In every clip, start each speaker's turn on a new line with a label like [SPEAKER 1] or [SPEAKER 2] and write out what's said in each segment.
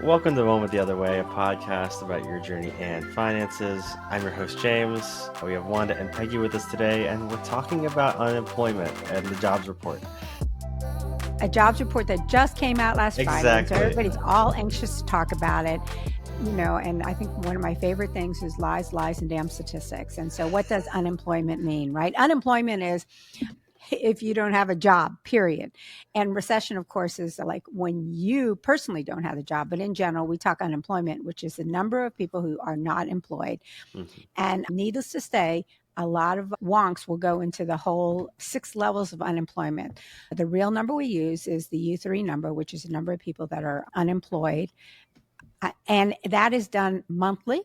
[SPEAKER 1] Welcome to One with the Other Way, a podcast about your journey and finances. I'm your host, James. We have Wanda and Peggy with us today, and we're talking about unemployment and the jobs report.
[SPEAKER 2] A jobs report that just came out last Friday. And so everybody's all anxious to talk about it. And I think one of my favorite things is lies, and damn statistics. And so what does unemployment mean, right? Unemployment is if you don't have a job, period. And recession, of course, is like when you personally don't have a job. But in general, we talk unemployment, which is the number of people who are not employed. Mm-hmm. And needless to say, a lot of wonks will go into the whole 6 levels of unemployment. The real number we use is the U3 number, which is the number of people that are unemployed. And that is done monthly.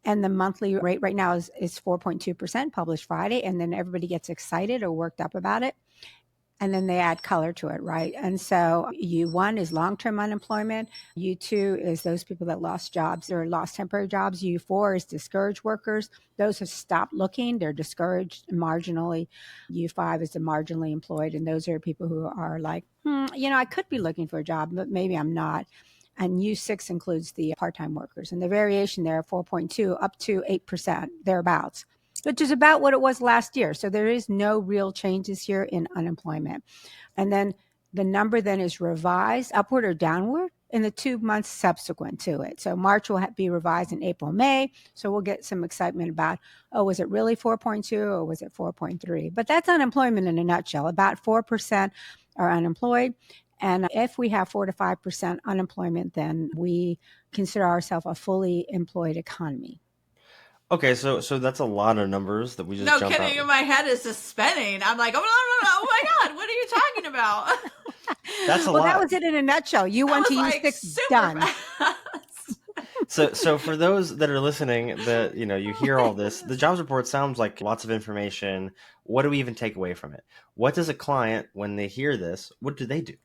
[SPEAKER 2] And the monthly rate right now is 4.2%, published Friday. And then everybody gets excited or worked up about it. And then they add color to it, right? And so U1 is long-term unemployment. U2 is those people that lost jobs or lost temporary jobs. U4 is discouraged workers. Those have stopped looking. They're discouraged marginally. U5 is the marginally employed. And those are people who are like, I could be looking for a job, but maybe I'm not. And U6 includes the part-time workers. And the variation there, 4.2 up to 8%, thereabouts, which is about what it was last year. So there is no real changes here in unemployment. And then the number then is revised upward or downward in the 2 months subsequent to it. So March will be revised in April, May. So we'll get some excitement about, was it really 4.2 or was it 4.3? But that's unemployment in a nutshell. About 4% are unemployed. And if we have 4 to 5% unemployment, then we consider ourselves a fully employed economy.
[SPEAKER 1] Okay, so that's a lot of numbers that we just jumped out.
[SPEAKER 3] No kidding, my head is just spinning. I'm like, oh my God, what are you talking about?
[SPEAKER 1] That's a lot.
[SPEAKER 2] Well, that was it in a nutshell. You went to U6, done.
[SPEAKER 1] So for those that are listening, that you hear all this, the jobs report sounds like lots of information. What do we even take away from it? What does a client, when they hear this, what do they do?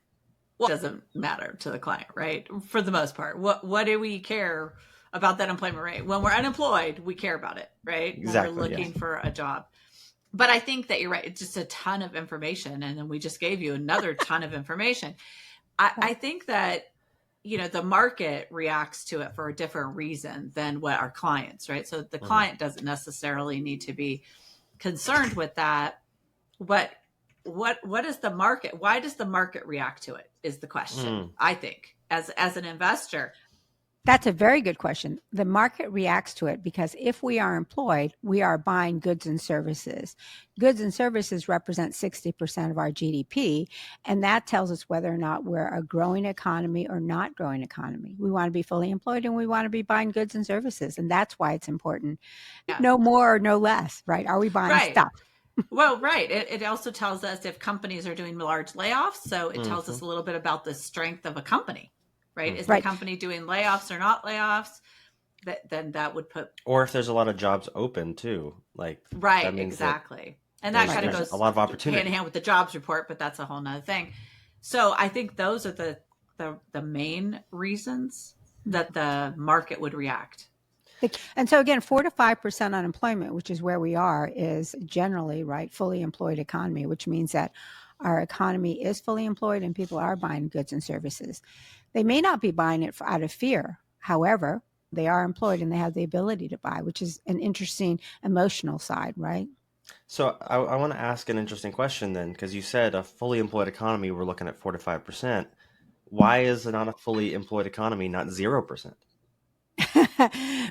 [SPEAKER 3] Well, it doesn't matter to the client, right? For the most part, what do we care about that employment rate? When we're unemployed, we care about it, right?
[SPEAKER 1] Exactly.
[SPEAKER 3] When we're looking for a job. But I think that you're right. It's just a ton of information. And then we just gave you another ton of information. I think that, the market reacts to it for a different reason than what our clients, right? So the client doesn't necessarily need to be concerned with that. But what is the market? Why does the market react to it is the question, I think, as an investor.
[SPEAKER 2] That's a very good question. The market reacts to it because if we are employed, we are buying goods and services. Goods and services represent 60% of our GDP, and that tells us whether or not we're a growing economy or not growing economy. We want to be fully employed and we want to be buying goods and services, and that's why it's important. Yeah. No more or no less, right? Are we buying stuff?
[SPEAKER 3] Well, right. It also tells us if companies are doing large layoffs. So it tells us a little bit about the strength of a company, right? Is the company doing layoffs or not layoffs? Then that would put...
[SPEAKER 1] Or if there's a lot of jobs open too.
[SPEAKER 3] Right, exactly. And that kind of goes
[SPEAKER 1] a lot of opportunity
[SPEAKER 3] hand in hand with the jobs report, but that's a whole nother thing. So I think those are the main reasons that the market would react.
[SPEAKER 2] And so again, 4 to 5% unemployment, which is where we are, is generally, right, fully employed economy, which means that our economy is fully employed and people are buying goods and services. They may not be buying it out of fear. However, they are employed and they have the ability to buy, which is an interesting emotional side, right?
[SPEAKER 1] So I want to ask an interesting question then, because you said a fully employed economy, we're looking at 4 to 5%. Why is it not a fully employed economy, not 0%?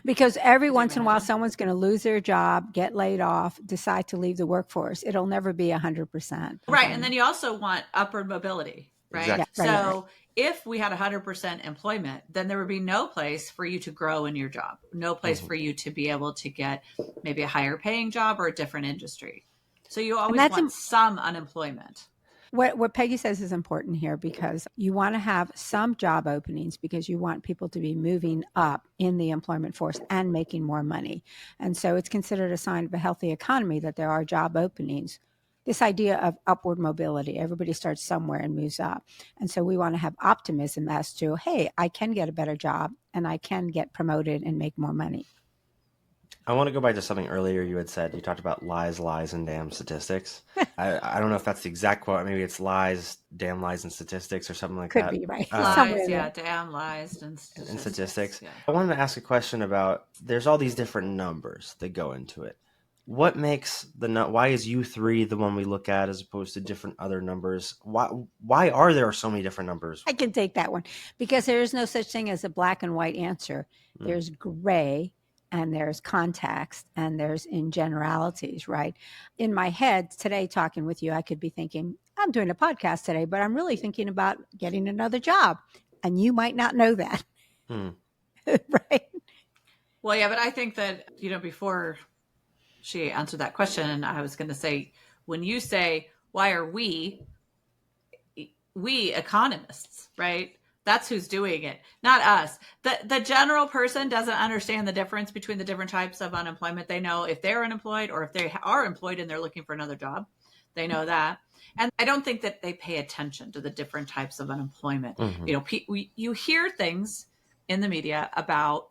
[SPEAKER 2] Because every once in a while, someone's going to lose their job, get laid off, decide to leave the workforce. It'll never be 100%.
[SPEAKER 3] Right. And then you also want upward mobility, right?
[SPEAKER 1] Exactly.
[SPEAKER 3] Yeah, so if we had 100% employment, then there would be no place for you to grow in your job, no place for you to be able to get maybe a higher paying job or a different industry. So you always want some unemployment.
[SPEAKER 2] What Peggy says is important here because you want to have some job openings because you want people to be moving up in the employment force and making more money. And so it's considered a sign of a healthy economy that there are job openings. This idea of upward mobility, everybody starts somewhere and moves up. And so we want to have optimism as to, hey, I can get a better job and I can get promoted and make more money.
[SPEAKER 1] I want to go back to something earlier you had said. You talked about lies, and damn statistics. I don't know if that's the exact quote. Maybe it's lies, damn lies, and statistics or something like
[SPEAKER 2] Could
[SPEAKER 1] that.
[SPEAKER 2] be, right? Somewhere
[SPEAKER 3] Lies,
[SPEAKER 2] in
[SPEAKER 3] yeah,
[SPEAKER 2] there.
[SPEAKER 3] damn lies and
[SPEAKER 1] And
[SPEAKER 3] statistics.
[SPEAKER 1] statistics.
[SPEAKER 3] Yeah.
[SPEAKER 1] I wanted to ask a question about, there's all these different numbers that go into it. What makes why is U3 the one we look at as opposed to different other numbers? Why are there so many different numbers?
[SPEAKER 2] I can take that one because there is no such thing as a black and white answer. There's gray and there's context and there's in generalities, right? In my head today, talking with you, I could be thinking, I'm doing a podcast today, but I'm really thinking about getting another job. And you might not know that. Right?
[SPEAKER 3] Well, yeah, but I think that, before she answered that question, I was going to say, when you say, why are we economists, right? That's who's doing it, not us. The general person doesn't understand the difference between the different types of unemployment. They know if they're unemployed or if they are employed and they're looking for another job. They know that. And I don't think that they pay attention to the different types of unemployment. You hear things in the media about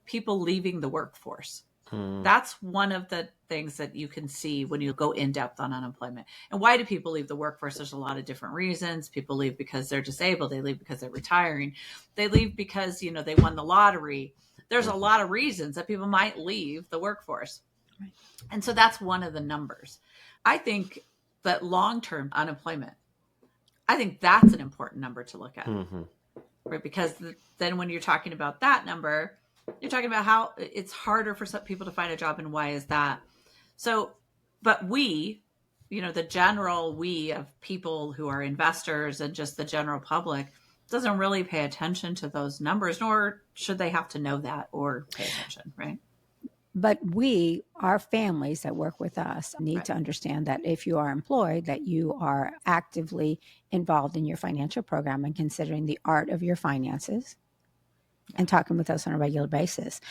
[SPEAKER 3] people leaving the workforce. That's one of the things that you can see when you go in depth on unemployment. And why do people leave the workforce? There's a lot of different reasons. People leave because they're disabled. They leave because they're retiring. They leave because, they won the lottery. There's a lot of reasons that people might leave the workforce. Right. And so that's one of the numbers. I think that long-term unemployment, I think that's an important number to look at. Right? Because then when you're talking about that number, you're talking about how it's harder for some people to find a job, and why is that? So, but we, the general we of people who are investors and just the general public doesn't really pay attention to those numbers, nor should they have to know that or pay attention, right?
[SPEAKER 2] But our families that work with us need to understand that if you are employed, that you are actively involved in your financial program and considering the art of your finances and talking with us on a regular basis.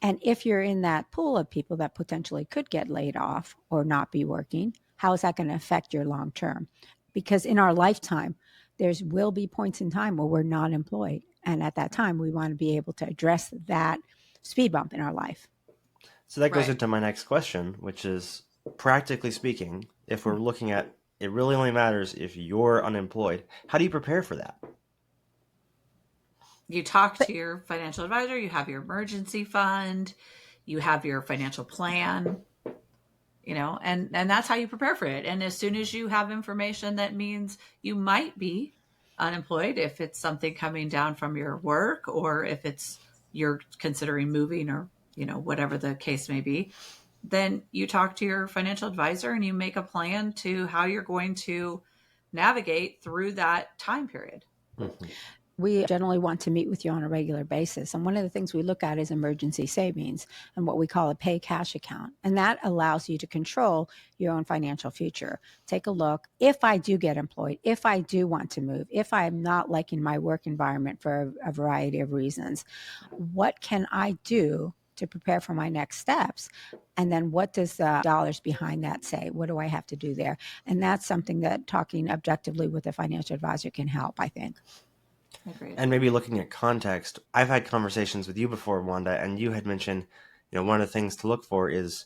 [SPEAKER 2] And if you're in that pool of people that potentially could get laid off or not be working, how is that going to affect your long term? Because in our lifetime, will be points in time where we're not employed. And at that time, we want to be able to address that speed bump in our life.
[SPEAKER 1] So that goes into my next question, which is, practically speaking, if we're looking at, it really only matters if you're unemployed, how do you prepare for that?
[SPEAKER 3] You talk to your financial advisor, you have your emergency fund, you have your financial plan, and that's how you prepare for it. And as soon as you have information that means you might be unemployed, if it's something coming down from your work, or if it's you're considering moving, or, whatever the case may be, then you talk to your financial advisor and you make a plan to how you're going to navigate through that time period.
[SPEAKER 2] We generally want to meet with you on a regular basis. And one of the things we look at is emergency savings and what we call a pay cash account. And that allows you to control your own financial future. Take a look. If I do get employed, if I do want to move, if I'm not liking my work environment for a variety of reasons, what can I do to prepare for my next steps? And then what does the dollars behind that say? What do I have to do there? And that's something that talking objectively with a financial advisor can help, I think.
[SPEAKER 3] Agreed.
[SPEAKER 1] And maybe looking at context, I've had conversations with you before, Wanda, and you had mentioned, one of the things to look for is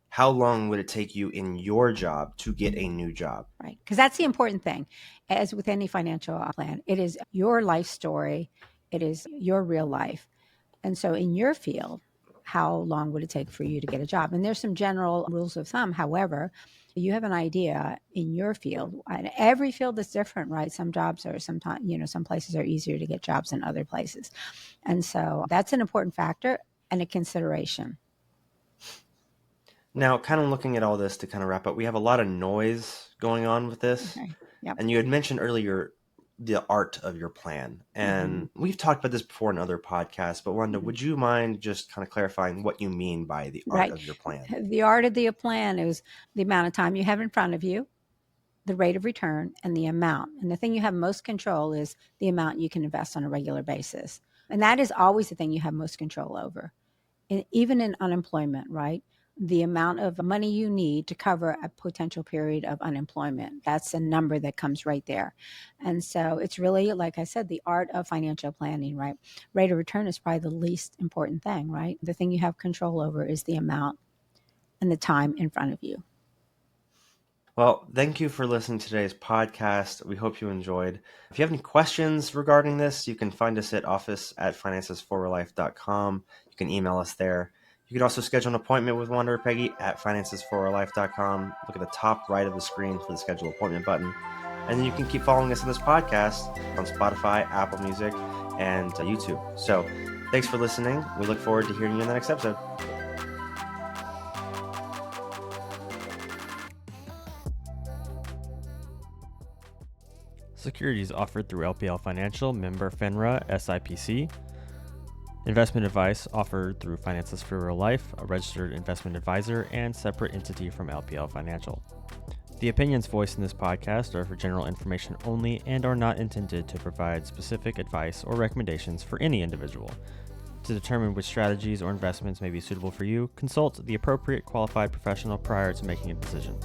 [SPEAKER 1] how long would it take you in your job to get a new job?
[SPEAKER 2] Right. Because that's the important thing. As with any financial plan, it is your life story. It is your real life. And so in your field, how long would it take for you to get a job? And there's some general rules of thumb. However, you have an idea in your field. And every field is different, right? Some jobs are sometimes, some places are easier to get jobs than other places. And so that's an important factor and a consideration.
[SPEAKER 1] Now, kind of looking at all this to kind of wrap up, we have a lot of noise going on with this.
[SPEAKER 2] Okay. Yep.
[SPEAKER 1] And you had mentioned earlier the art of your plan. And we've talked about this before in other podcasts, but Wanda, would you mind just kind of clarifying what you mean by the art of your plan?
[SPEAKER 2] The art of the plan is the amount of time you have in front of you, the rate of return, and the amount. And the thing you have most control is the amount you can invest on a regular basis. And that is always the thing you have most control over. And even in unemployment, right? the amount of money you need to cover a potential period of unemployment. That's a number that comes right there. And so it's really, like I said, the art of financial planning, right? Rate of return is probably the least important thing, right? The thing you have control over is the amount and the time in front of you.
[SPEAKER 1] Well, thank you for listening to today's podcast. We hope you enjoyed. If you have any questions regarding this, you can find us at office@financesforlife.com. You can email us there. You can also schedule an appointment with Wanda or Peggy at financesforlife.com. Look at the top right of the screen for the schedule appointment button. And then you can keep following us on this podcast on Spotify, Apple Music, and YouTube. So thanks for listening. We look forward to hearing you in the next episode.
[SPEAKER 4] Securities offered through LPL Financial, member FINRA, SIPC. Investment advice offered through Finances for Real Life, a registered investment advisor and separate entity from LPL Financial. The opinions voiced in this podcast are for general information only and are not intended to provide specific advice or recommendations for any individual. To determine which strategies or investments may be suitable for you, consult the appropriate qualified professional prior to making a decision.